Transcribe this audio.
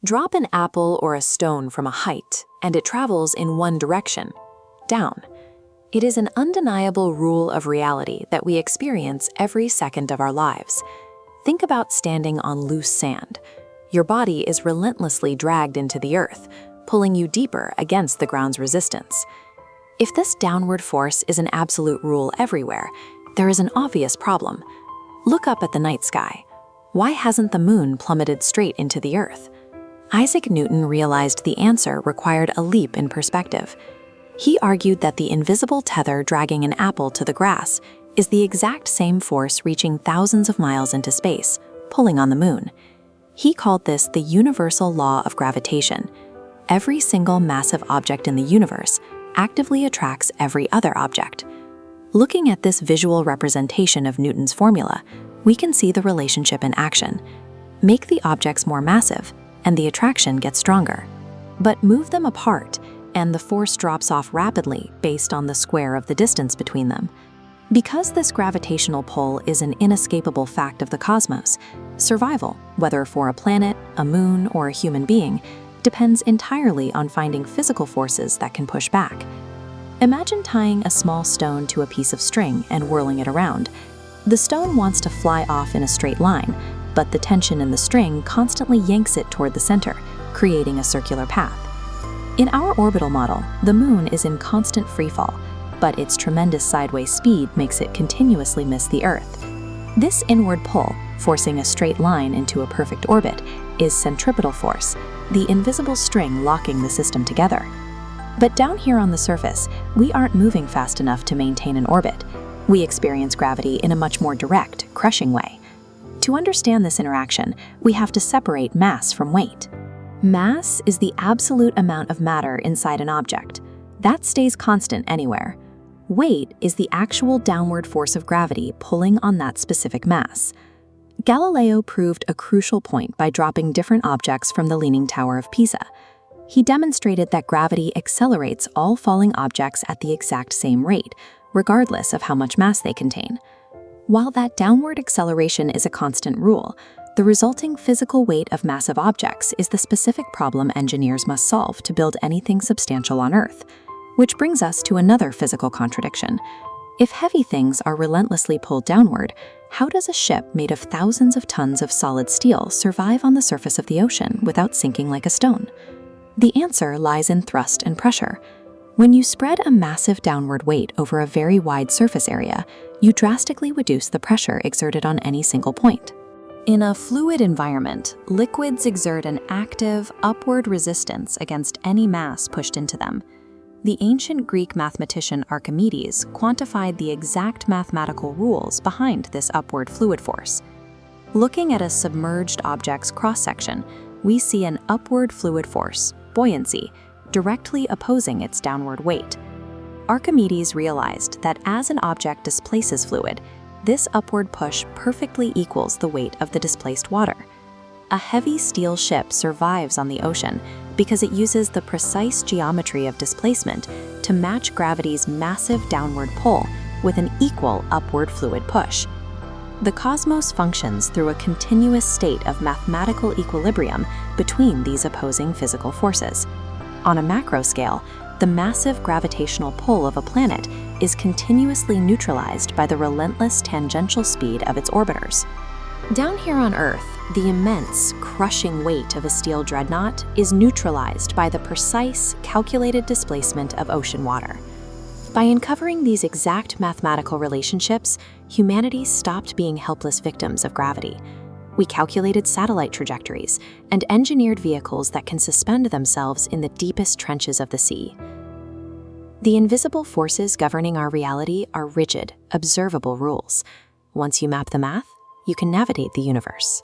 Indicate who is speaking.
Speaker 1: Drop an apple or a stone from a height, and it travels in one direction, down. It is an undeniable rule of reality that we experience every second of our lives. Think about standing on loose sand. Your body is relentlessly dragged into the earth, pulling you deeper against the ground's resistance. If this downward force is an absolute rule everywhere, there is an obvious problem. Look up at the night sky. Why hasn't the moon plummeted straight into the earth? Isaac Newton realized the answer required a leap in perspective. He argued that the invisible tether dragging an apple to the grass is the exact same force reaching thousands of miles into space, pulling on the moon. He called this the universal law of gravitation. Every single massive object in the universe actively attracts every other object. Looking at this visual representation of Newton's formula, we can see the relationship in action. Make the objects more massive, and the attraction gets stronger. But move them apart, and the force drops off rapidly based on the square of the distance between them. Because this gravitational pull is an inescapable fact of the cosmos, survival, whether for a planet, a moon, or a human being, depends entirely on finding physical forces that can push back. Imagine tying a small stone to a piece of string and whirling it around. The stone wants to fly off in a straight line, but the tension in the string constantly yanks it toward the center, creating a circular path. In our orbital model, the moon is in constant freefall, but its tremendous sideways speed makes it continuously miss the Earth. This inward pull, forcing a straight line into a perfect orbit, is centripetal force, the invisible string locking the system together. But down here on the surface, we aren't moving fast enough to maintain an orbit. We experience gravity in a much more direct, crushing way. To understand this interaction, we have to separate mass from weight. Mass is the absolute amount of matter inside an object. That stays constant anywhere. Weight is the actual downward force of gravity pulling on that specific mass. Galileo proved a crucial point by dropping different objects from the Leaning Tower of Pisa. He demonstrated that gravity accelerates all falling objects at the exact same rate, regardless of how much mass they contain. While that downward acceleration is a constant rule, the resulting physical weight of massive objects is the specific problem engineers must solve to build anything substantial on Earth. Which brings us to another physical contradiction. If heavy things are relentlessly pulled downward, how does a ship made of thousands of tons of solid steel survive on the surface of the ocean without sinking like a stone? The answer lies in thrust and pressure. When you spread a massive downward weight over a very wide surface area, you drastically reduce the pressure exerted on any single point. In a fluid environment, liquids exert an active, upward resistance against any mass pushed into them. The ancient Greek mathematician Archimedes quantified the exact mathematical rules behind this upward fluid force. Looking at a submerged object's cross-section, we see an upward fluid force, buoyancy, directly opposing its downward weight. Archimedes realized that as an object displaces fluid, this upward push perfectly equals the weight of the displaced water. A heavy steel ship survives on the ocean because it uses the precise geometry of displacement to match gravity's massive downward pull with an equal upward fluid push. The cosmos functions through a continuous state of mathematical equilibrium between these opposing physical forces. On a macro scale, the massive gravitational pull of a planet is continuously neutralized by the relentless tangential speed of its orbiters. Down here on Earth, the immense, crushing weight of a steel dreadnought is neutralized by the precise, calculated displacement of ocean water. By uncovering these exact mathematical relationships, humanity stopped being helpless victims of gravity. We calculated satellite trajectories and engineered vehicles that can suspend themselves in the deepest trenches of the sea. The invisible forces governing our reality are rigid, observable rules. Once you map the math, you can navigate the universe.